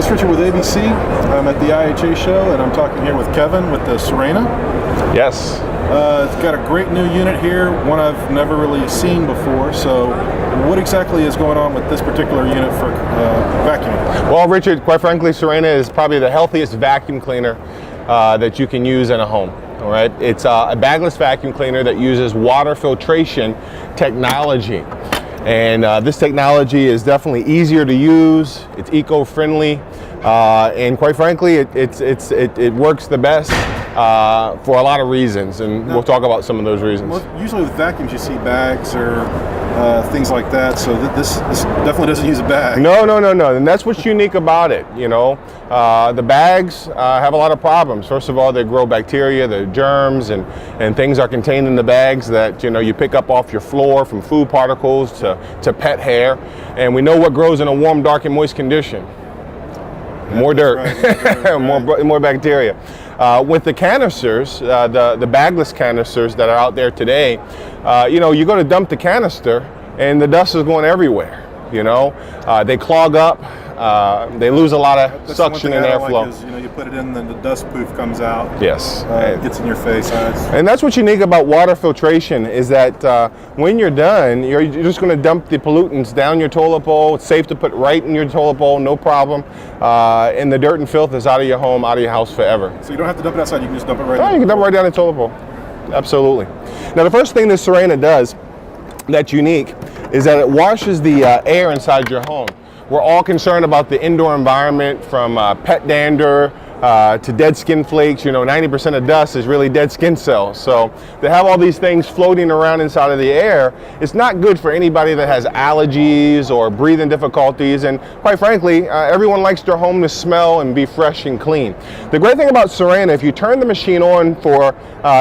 is Richard with ABC. I'm at the IHA show and I'm talking here with Kevin with the Sirena. Yes. It's got a great new unit here, one I've never really seen before. So what exactly is going on with this particular unit for vacuuming? Well, Richard, quite frankly, Sirena is probably the healthiest vacuum cleaner that you can use in a home. All right, it's a bagless vacuum cleaner that uses water filtration technology. And this technology is definitely easier to use, it's eco-friendly, and quite frankly, it works the best for a lot of reasons, and we'll talk about some of those reasons. Well, usually with vacuums you see bags or things like that, so this definitely doesn't use a bag. No, and that's what's unique about it, you know. The bags have a lot of problems. First of all, they grow bacteria, the germs, and things are contained in the bags that, you know, you pick up off your floor, from food particles to pet hair, and we know what grows in a warm, dark, and moist condition. More dirt, right. more bacteria. With the canisters, the bagless canisters that are out there today, you know, you go to dump the canister and the dust is going everywhere. You know, they clog up, they lose a lot of suction and airflow. Like is, you know, you put it in, then the dust poof comes out. Yes. It gets in your face. And that's what's unique about water filtration is that when you're done, you're just going to dump the pollutants down your toilet bowl. It's safe to put right in your toilet bowl, no problem. And the dirt and filth is out of your home, out of your house forever. So you don't have to dump it outside, you can just dump it right in. You can dump it right down the toilet bowl. Absolutely. Now the first thing that Sirena does that's unique is that it washes the air inside your home. We're all concerned about the indoor environment, from pet dander to dead skin flakes. You know, 90% of dust is really dead skin cells. So to have all these things floating around inside of the air, it's not good for anybody that has allergies or breathing difficulties. And quite frankly, everyone likes their home to smell and be fresh and clean. The great thing about Sirena, if you turn the machine on for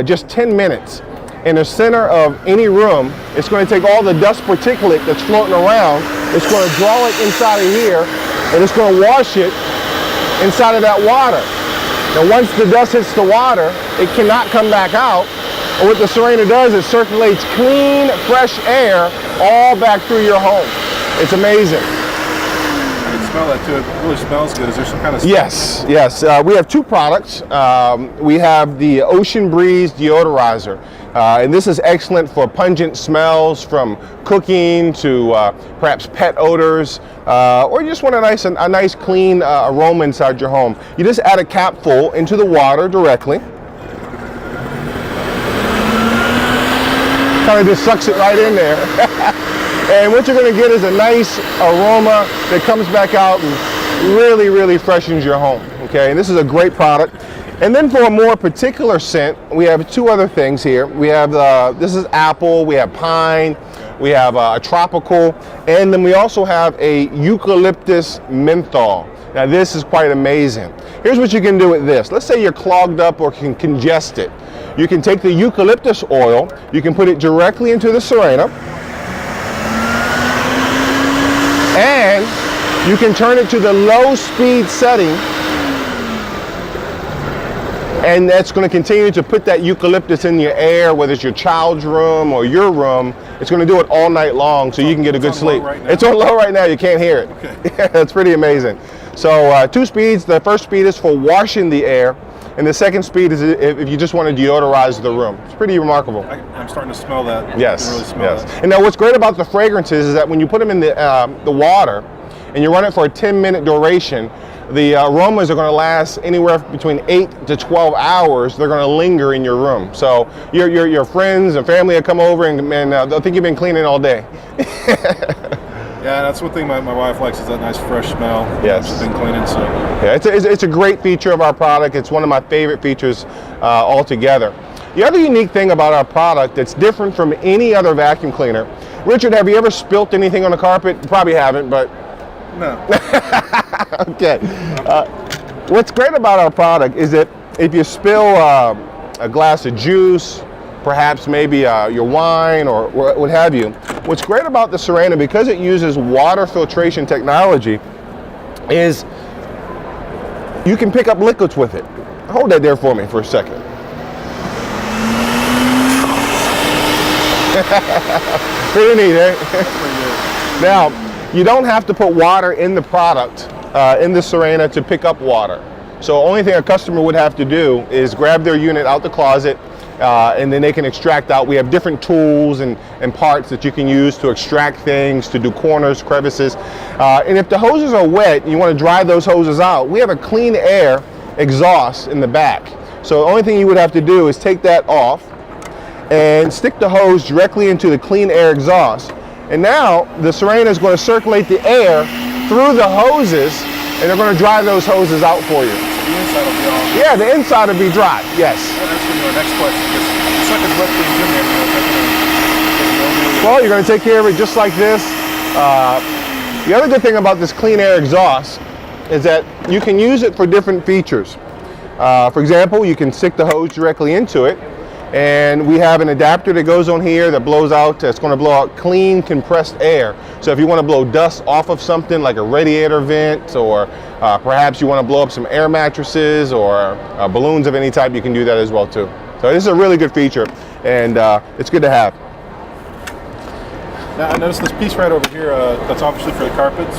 just 10 minutes, in the center of any room, it's going to take all the dust particulate that's floating around, it's going to draw it inside of here, and it's going to wash it inside of that water. Now once the dust hits the water, it cannot come back out, and what the Sirena does is circulates clean, fresh air all back through your home. It's amazing. I can smell that too. It really smells good. Is there some kind of smell? Yes. We have two products. We have the Ocean Breeze deodorizer. And this is excellent for pungent smells, from cooking to perhaps pet odors, or you just want a nice clean aroma inside your home. You just add a capful into the water directly. Kind of just sucks it right in there. And what you're going to get is a nice aroma that comes back out and really, really freshens your home. Okay, and this is a great product. And then for a more particular scent, we have two other things here. We have, this is apple, we have pine, we have a tropical, and then we also have a eucalyptus menthol. Now this is quite amazing. Here's what you can do with this. Let's say you're clogged up or congested. You can take the eucalyptus oil, you can put it directly into the Sirena, and you can turn it to the low speed setting, and that's going to continue to put that eucalyptus in your air, whether it's your child's room or your room. It's going to do it all night long, so you can get a good sleep. It's on low right now, you can't hear it. Okay. That's pretty amazing. So two speeds. The first speed is for washing the air, and the second speed is if you just want to deodorize the room. It's pretty remarkable. I'm starting to smell that. Yes, really smell that. And now what's great about the fragrances is that when you put them in the water and you run it for a 10-minute duration, the aromas are going to last anywhere between 8 to 12 hours. They're going to linger in your room. So your friends and family will come over and they'll think you've been cleaning all day. Yeah, that's one thing my wife likes, is that nice fresh smell. Yes. She's been cleaning, so. Yeah, it's a great feature of our product. It's one of my favorite features altogether. The other unique thing about our product that's different from any other vacuum cleaner, Richard, have you ever spilt anything on the carpet? You probably haven't, but. No. Okay. What's great about our product is that if you spill a glass of juice, perhaps maybe your wine or what have you, what's great about the Sirena, because it uses water filtration technology, is you can pick up liquids with it. Hold that there for me for a second. Pretty neat, eh? Now, you don't have to put water in the product in the Sirena to pick up water. So only thing a customer would have to do is grab their unit out the closet, and then they can extract out. We have different tools and parts that you can use to extract things, to do corners, crevices. And if the hoses are wet and you want to dry those hoses out, we have a clean air exhaust in the back. So the only thing you would have to do is take that off and stick the hose directly into the clean air exhaust. And now the Sirena is going to circulate the air through the hoses, and they're going to dry those hoses out for you. The inside will be all. Yeah, the inside will be dry, yes. That's going to be our next question. It's like a wet things in there. Well, you're going to take care of it just like this. The other good thing about this clean air exhaust is that you can use it for different features. For example, you can stick the hose directly into it, and we have an adapter that goes on here that blows out, it's going to blow out clean compressed air. So if you want to blow dust off of something like a radiator vent, or perhaps you want to blow up some air mattresses or balloons of any type, you can do that as well too. So this is a really good feature, and it's good to have. Now I noticed this piece right over here, that's obviously for the carpets.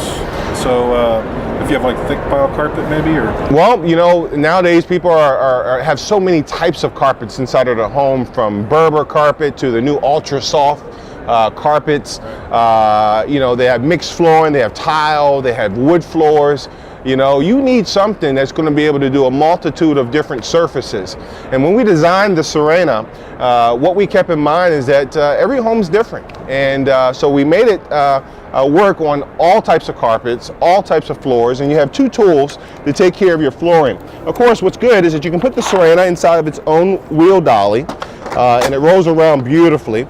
So if you have like thick pile carpet maybe, or? Well, you know, nowadays people have so many types of carpets inside of their home, from Berber carpet to the new ultra soft carpets. You know, they have mixed flooring, they have tile, they have wood floors. You know, you need something that's going to be able to do a multitude of different surfaces. And when we designed the Sirena, what we kept in mind is that every home's different. And so we made it work on all types of carpets, all types of floors, and you have two tools to take care of your flooring. Of course, what's good is that you can put the Sirena inside of its own wheel dolly, and it rolls around beautifully.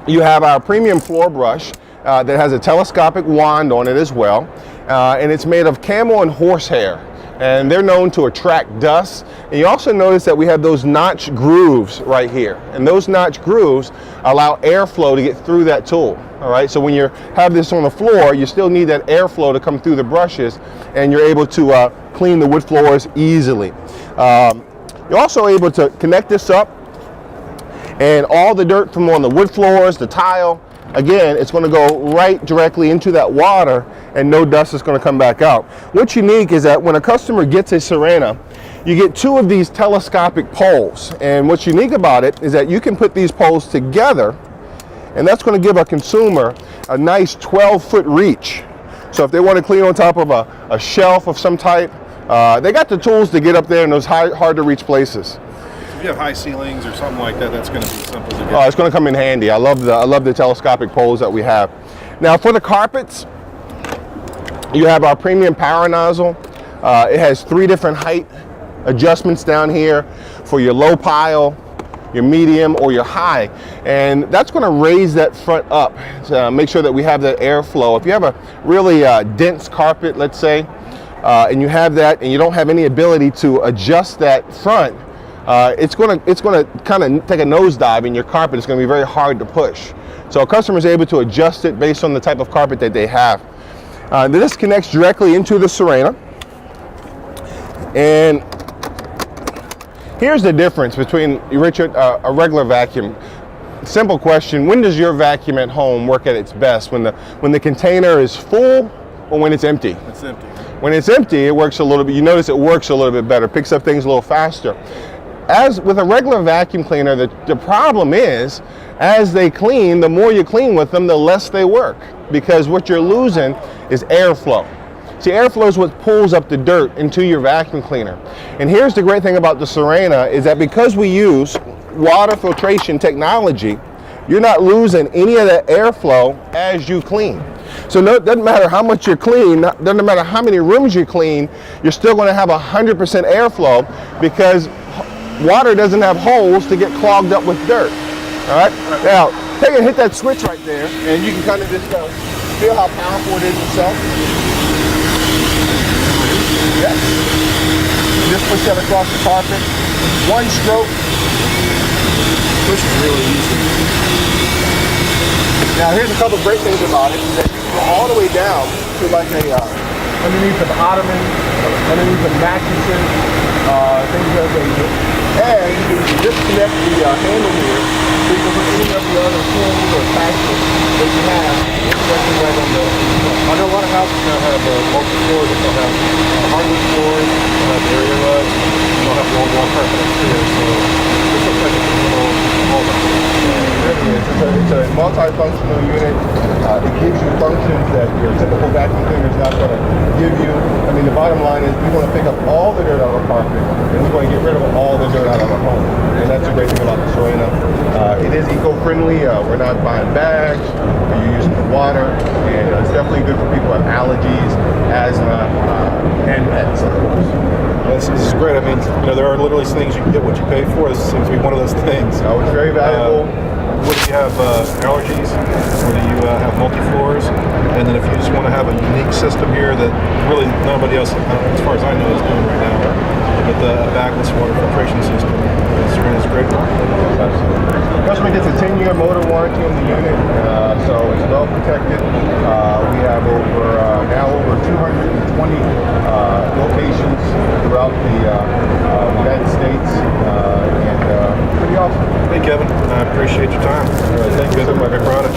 You have our premium floor brush that has a telescopic wand on it as well. And it's made of camel and horsehair, and they're known to attract dust. And you also notice that we have those notch grooves right here, and those notch grooves allow airflow to get through that tool. All right, so when you have this on the floor, you still need that airflow to come through the brushes, and you're able to clean the wood floors easily. You're also able to connect this up, and all the dirt from on the wood floors, the tile, again, it's going to go right directly into that water, and no dust is going to come back out. What's unique is that when a customer gets a Sirena, you get two of these telescopic poles. And what's unique about it is that you can put these poles together, and that's going to give a consumer a nice 12-foot reach. So if they want to clean on top of a shelf of some type, they got the tools to get up there in those hard to reach places. If you have high ceilings or something like that, that's going to be simple to get. Oh, it's going to come in handy. I love the telescopic poles that we have. Now for the carpets, you have our premium power nozzle. It has 3 different height adjustments down here for your low pile, your medium, or your high. And that's going to raise that front up to make sure that we have that airflow. If you have a really dense carpet, let's say, and you have that and you don't have any ability to adjust that front, it's going to kind of take a nosedive in your carpet. It's going to be very hard to push. So a customer is able to adjust it based on the type of carpet that they have. This connects directly into the Sirena. And here's the difference between, Richard, a regular vacuum. Simple question: when does your vacuum at home work at its best? When the container is full, or when it's empty? It's empty. When it's empty, it works a little bit. You notice it works a little bit better, picks up things a little faster. As with a regular vacuum cleaner, the problem is, as they clean, the more you clean with them, the less they work, because what you're losing is airflow. See, airflow is what pulls up the dirt into your vacuum cleaner. And here's the great thing about the Sirena is that because we use water filtration technology, you're not losing any of that airflow as you clean. So it doesn't matter how much you clean, doesn't matter how many rooms you clean, you're still going to have 100% airflow, because water doesn't have holes to get clogged up with dirt. All right? Now, take and hit that switch right there, and you can kind of just feel how powerful it is itself. Yeah. Just push that across the carpet. One stroke. Push is really easy. Now, here's a couple of great things about it, is that you can go all the way down to like underneath the ottoman, underneath the mattresses, things of that nature. And you can disconnect the handle here, so you can put any of the other tools or attachments that you have directly right on the I know a lot of houses now have have multiple floors, they'll have hardwood floors, they'll have area rugs, and they'll have wall carpet upstairs. So this looks like it's a little all that. It's a multifunctional unit. It gives you functions that your typical vacuum cleaner is not going to give you. I mean, the bottom line is we want to pick up all the dirt out of our carpet, and we want to get rid of all the dirt out of our home. And that's a great thing about the Sirena. It is eco-friendly. We're not buying bags. You're using the water, and it's definitely good for people who have allergies, asthma, and pets, of course. This is great. I mean, there are literally things you can get what you pay for. This seems to be one of those things. It's very valuable. What do you have allergies, or do you have multi-floors? And then if you just want to have a unique system here that really nobody else, as far as I know, is doing right now, but the backless water filtration system, Serena's a great one. The customer gets a 10-year motor warranty on the unit, so it's well protected. We have now over 220 locations throughout the United States, and pretty awesome. Hey Kevin, I appreciate your time. Thank you so much. Happy Friday.